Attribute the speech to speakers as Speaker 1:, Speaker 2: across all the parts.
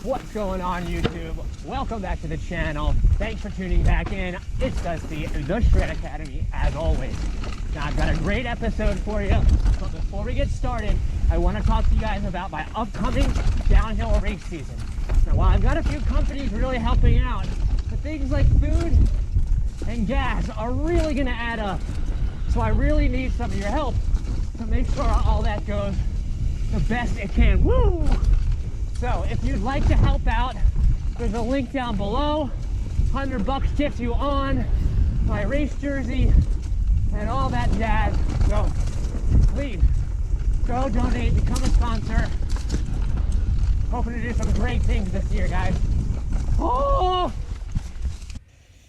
Speaker 1: What's going on, YouTube? Welcome back to the channel. Thanks for tuning back in. It's Dusty, the Shred Academy, as always. Now, I've got a great episode for you, but before we get started, I want to talk to you guys about my upcoming downhill race season. Now, while I've got a few companies really helping out, the things like food and gas are really going to add up. So I really need some of your help to make sure all that goes the best it can. Woo! So if you'd like to help out, there's a link down below. $100 gets you on my race jersey and all that jazz. So please go donate, become a sponsor. Hoping to do some great things this year, guys. Oh!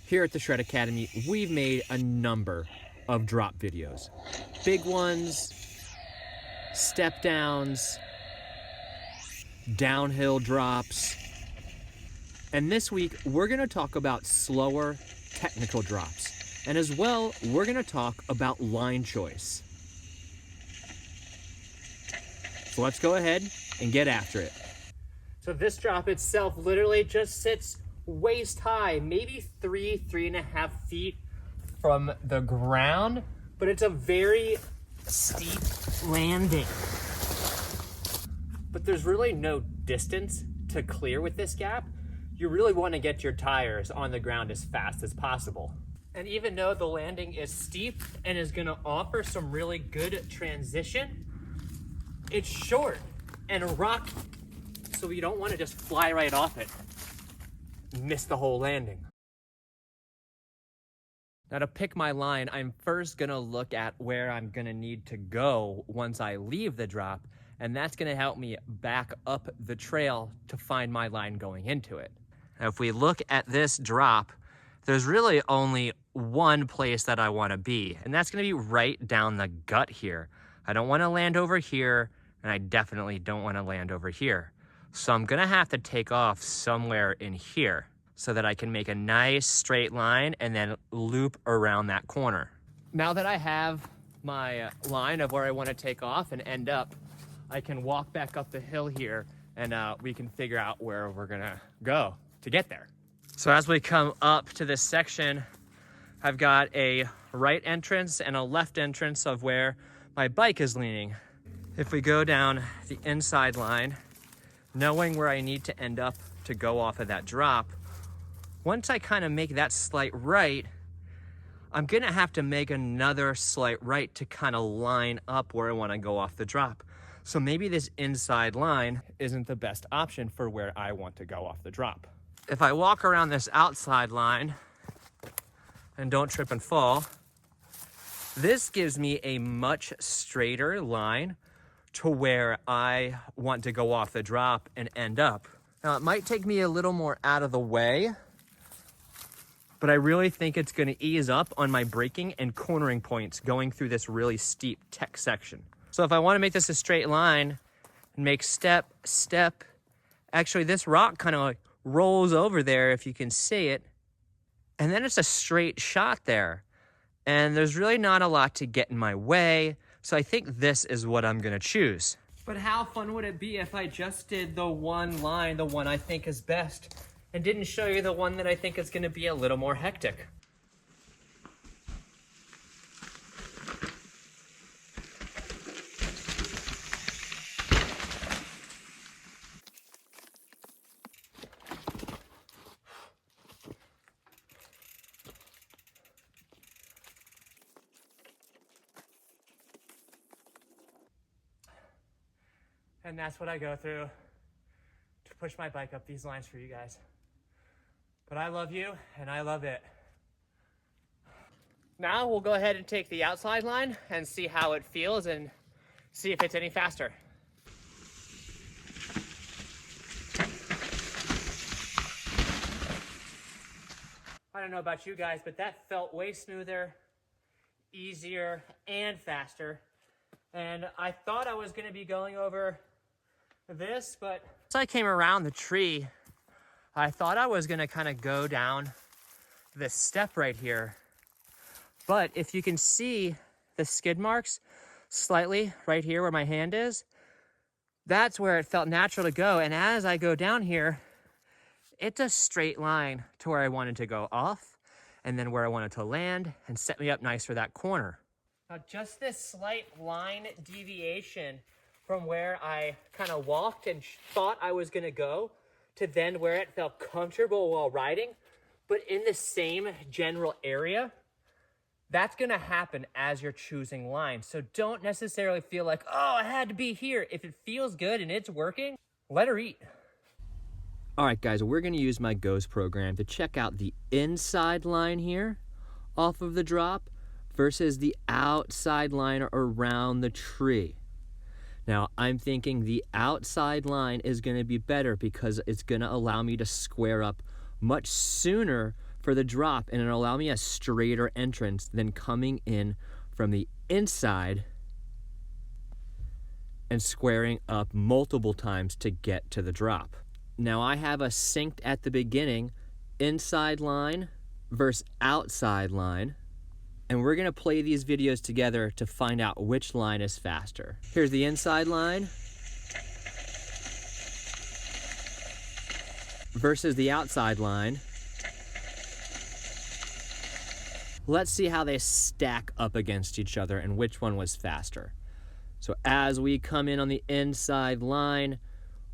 Speaker 1: Here at the Shred Academy, we've made a number of drop videos. Big ones, step downs, downhill drops. And this week, we're gonna talk about slower technical drops. And as well, we're gonna talk about line choice. So let's go ahead and get after it. So this drop itself literally just sits waist high, maybe 3.5 feet from the ground, but it's a very steep landing. But there's really no distance to clear with this gap. You really want to get your tires on the ground as fast as possible. And even though the landing is steep and is going to offer some really good transition, it's short and rocky, so you don't want to just fly right off it and miss the whole landing. Now, to pick my line, I'm first going to look at where I'm going to need to go once I leave the drop, and that's going to help me back up the trail to find my line going into it. Now, if we look at this drop, there's really only one place that I want to be, and that's going to be right down the gut here. I don't want to land over here, and I definitely don't want to land over here. So I'm going to have to take off somewhere in here so that I can make a nice straight line and then loop around that corner. Now that I have my line of where I want to take off and end up, I can walk back up the hill here and we can figure out where we're gonna go to get there. So as we come up to this section, I've got a right entrance and a left entrance of where my bike is leaning. If we go down the inside line, knowing where I need to end up to go off of that drop, once I kind of make that slight right, I'm gonna have to make another slight right to kind of line up where I wanna go off the drop. So maybe this inside line isn't the best option for where I want to go off the drop. If I walk around this outside line and don't trip and fall, this gives me a much straighter line to where I want to go off the drop and end up. Now, it might take me a little more out of the way, but I really think it's going to ease up on my braking and cornering points going through this really steep tech section. So if I want to make this a straight line and make step, step, actually this rock kind of like rolls over there if you can see it, and then it's a straight shot there. And there's really not a lot to get in my way, so I think this is what I'm going to choose. But how fun would it be if I just did the one line, the one I think is best, and didn't show you the one that I think is going to be a little more hectic? And that's what I go through to push my bike up these lines for you guys. But I love you, and I love it. Now we'll go ahead and take the outside line and see how it feels and see if it's any faster. I don't know about you guys, but that felt way smoother, easier, and faster. And I thought I was gonna be going over this, but as I came around the tree, I thought I was gonna kind of go down this step right here. But if you can see the skid marks slightly right here where my hand is, That's where it felt natural to go. And as I go down here, it's a straight line to where I wanted to go off and then where I wanted to land and set me up nice for that corner. Now, just this slight line deviation from where I kind of walked and thought I was gonna go to then where it felt comfortable while riding, but in the same general area, that's gonna happen as you're choosing lines. So don't necessarily feel like, oh, I had to be here. If it feels good and it's working, let her eat. All right, guys, we're gonna use my Ghost program to check out the inside line here off of the drop versus the outside line around the tree. Now, I'm thinking the outside line is gonna be better because it's gonna allow me to square up much sooner for the drop, and it'll allow me a straighter entrance than coming in from the inside and squaring up multiple times to get to the drop. Now I have a synced at the beginning, inside line versus outside line, and we're gonna play these videos together to find out which line is faster. Here's the inside line versus the outside line. Let's see how they stack up against each other and which one was faster. So as we come in on the inside line,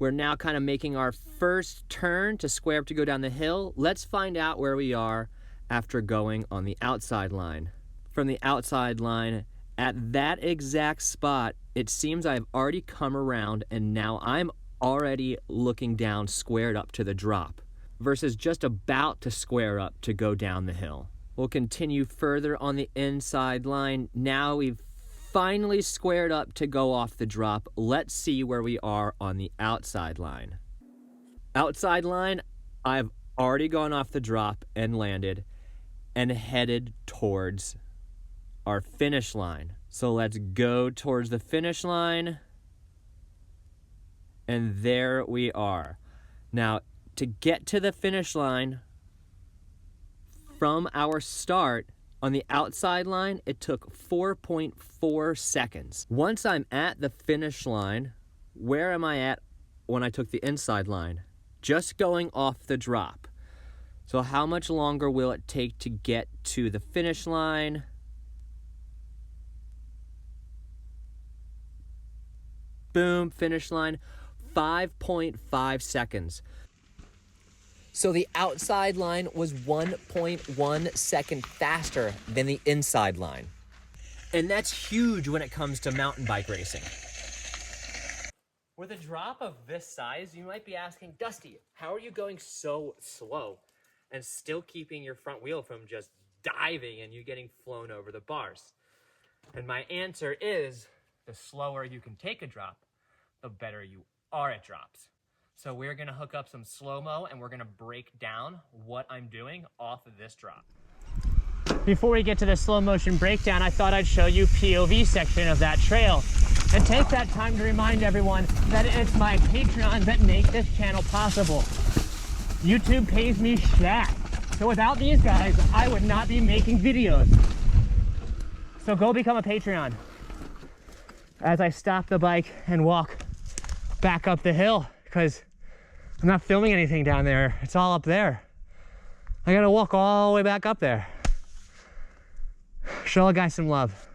Speaker 1: we're now kind of making our first turn to square up to go down the hill. Let's find out where we are after going on the outside line. From the outside line, at that exact spot, it seems I've already come around and now I'm already looking down squared up to the drop versus just about to square up to go down the hill. We'll continue further on the inside line. Now we've finally squared up to go off the drop. Let's see where we are on the outside line. Outside line, I've already gone off the drop and landed and headed towards our finish line. So let's go towards the finish line. And there we are. Now, to get to the finish line from our start on the outside line, it took 4.4 seconds. Once I'm at the finish line, where am I at when I took the inside line? Just going off the drop. So how much longer will it take to get to the finish line? Boom, finish line, 5.5 seconds. So the outside line was 1.1 second faster than the inside line. And that's huge when it comes to mountain bike racing. With a drop of this size, you might be asking, Dusty, how are you going so slow and still keeping your front wheel from just diving and you getting flown over the bars? And my answer is, the slower you can take a drop, the better you are at drops. So we're gonna hook up some slow-mo and we're gonna break down what I'm doing off of this drop. Before we get to the slow motion breakdown, I thought I'd show you POV section of that trail and take that time to remind everyone that it's my Patreons that make this channel possible. YouTube pays me shat. So without these guys, I would not be making videos. So go become a Patreon. As I stop the bike and walk back up the hill, because I'm not filming anything down there. It's all up there. I gotta walk all the way back up there. Show a guy some love.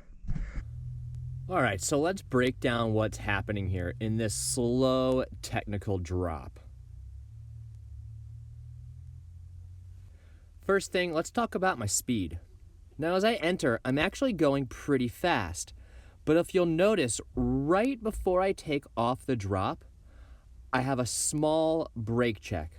Speaker 1: All right, so let's break down what's happening here in this slow technical drop. First thing, let's talk about my speed. Now, as I enter, I'm actually going pretty fast. But if you'll notice, right before I take off the drop, I have a small brake check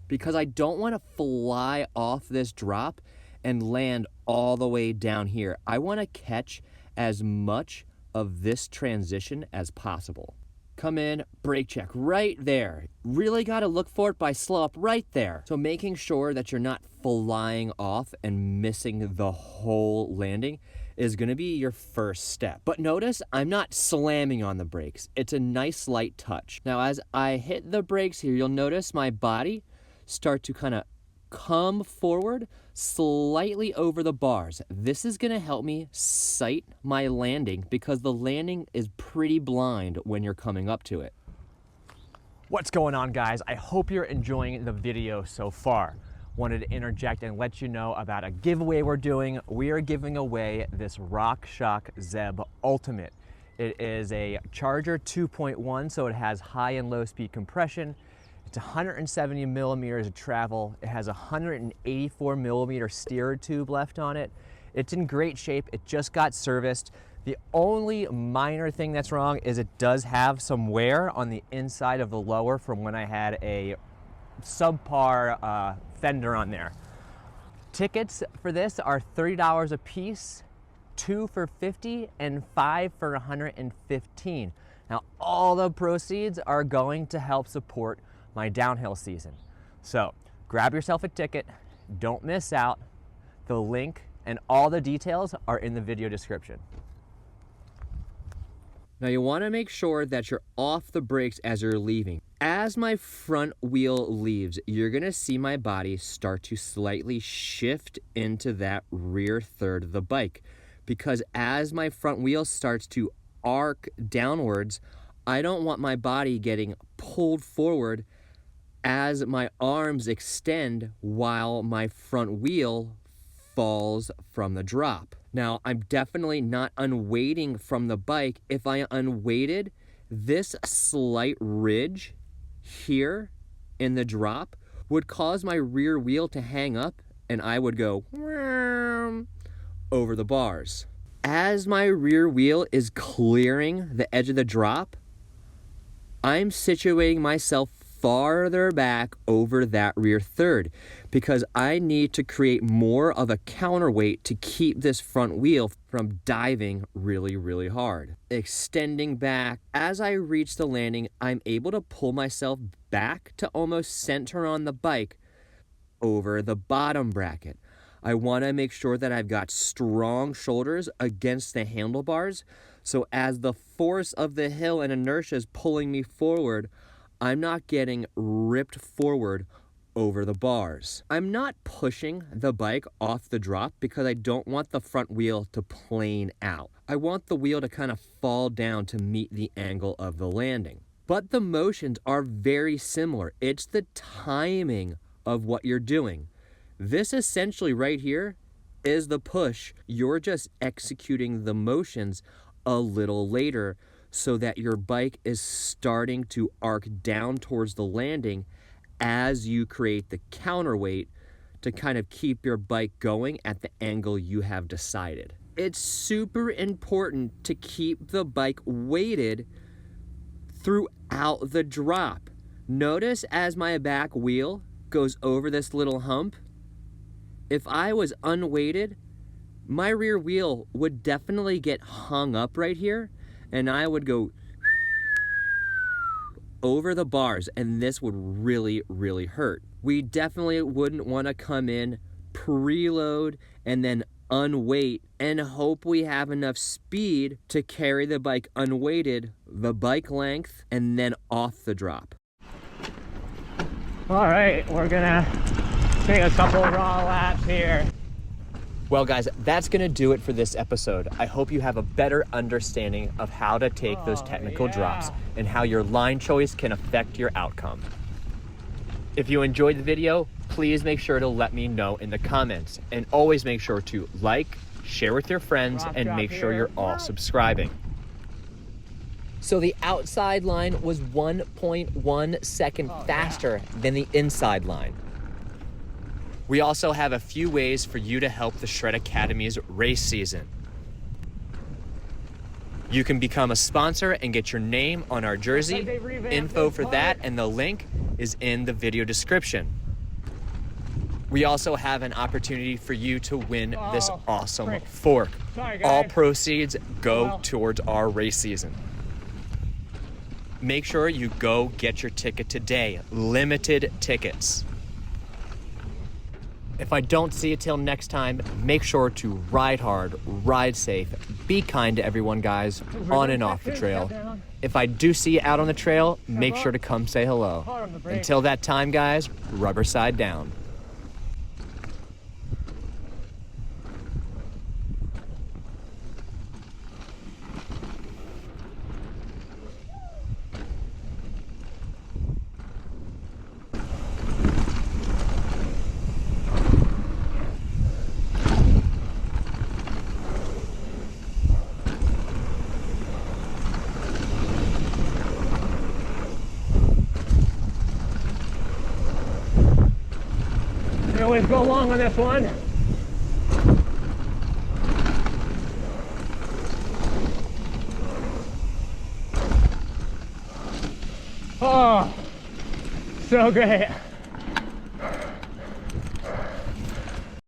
Speaker 1: because I don't want to fly off this drop and land all the way down here. I want to catch as much of this transition as possible. Come in, brake check right there. Really got to look for it by slow up right there. So making sure that you're not flying off and missing the whole landing is going to be your first step. But notice I'm not slamming on the brakes. It's a nice light touch. Now as I hit the brakes here, you'll notice my body start to kind of come forward slightly over the bars. This is going to help me sight my landing because the landing is pretty blind when you're coming up to it. What's going on, guys? I hope you're enjoying the video so far. Wanted to interject and let you know about a giveaway we're doing. We are giving away this ROCKSHOX Zeb Ultimate. It is a Charger 2.1, so it has high and low speed compression. It's 170 millimeters of travel. It has a 184 millimeter steerer tube left on it. It's in great shape. It just got serviced. The only minor thing that's wrong is it does have some wear on the inside of the lower from when I had a subpar fender on there. Tickets for this are $30 a piece, 2 for $50 and 5 for $115. Now all the proceeds are going to help support my downhill season. So grab yourself a ticket, don't miss out. The link and all the details are in the video description. Now you want to make sure that you're off the brakes as you're leaving. As my front wheel leaves, you're going to see my body start to slightly shift into that rear third of the bike. Because as my front wheel starts to arc downwards, I don't want my body getting pulled forward as my arms extend while my front wheel falls from the drop. Now, I'm definitely not unweighting from the bike. If I unweighted, this slight ridge here in the drop would cause my rear wheel to hang up and I would go over the bars. As my rear wheel is clearing the edge of the drop, I'm situating myself farther back over that rear third because I need to create more of a counterweight to keep this front wheel from diving really, really hard. Extending back, as I reach the landing, I'm able to pull myself back to almost center on the bike over the bottom bracket. I want to make sure that I've got strong shoulders against the handlebars, so as the force of the hill and inertia is pulling me forward, I'm not getting ripped forward over the bars. I'm not pushing the bike off the drop because I don't want the front wheel to plane out. I want the wheel to kind of fall down to meet the angle of the landing. But the motions are very similar. It's the timing of what you're doing. This essentially right here is the push. You're just executing the motions a little later so that your bike is starting to arc down towards the landing as you create the counterweight to kind of keep your bike going at the angle you have decided. It's super important to keep the bike weighted throughout the drop. Notice as my back wheel goes over this little hump, if I was unweighted, my rear wheel would definitely get hung up right here and I would go over the bars and this would really, really hurt. We definitely wouldn't want to come in, preload, and then unweight and hope we have enough speed to carry the bike unweighted, the bike length, and then off the drop.
Speaker 2: All right, we're gonna take a couple raw laps here.
Speaker 1: Well, guys, that's going to do it for this episode. I hope you have a better understanding of how to take those technical drops and how your line choice can affect your outcome. If you enjoyed the video, please make sure to let me know in the comments. And always make sure to like, share with your friends, and make sure you're all subscribing. So the outside line was 1.1 second faster than the inside line. We also have a few ways for you to help the Shred Academy's race season. You can become a sponsor and get your name on our jersey. Info for that and the link is in the video description. We also have an opportunity for you to win this awesome fork. All proceeds go towards our race season. Make sure you go get your ticket today. Limited tickets. If I don't see you till next time, make sure to ride hard, ride safe, be kind to everyone, guys, on and off the trail. If I do see you out on the trail, make sure to come say hello. Until that time, guys, rubber side down.
Speaker 2: always go long on this one. Oh, so great.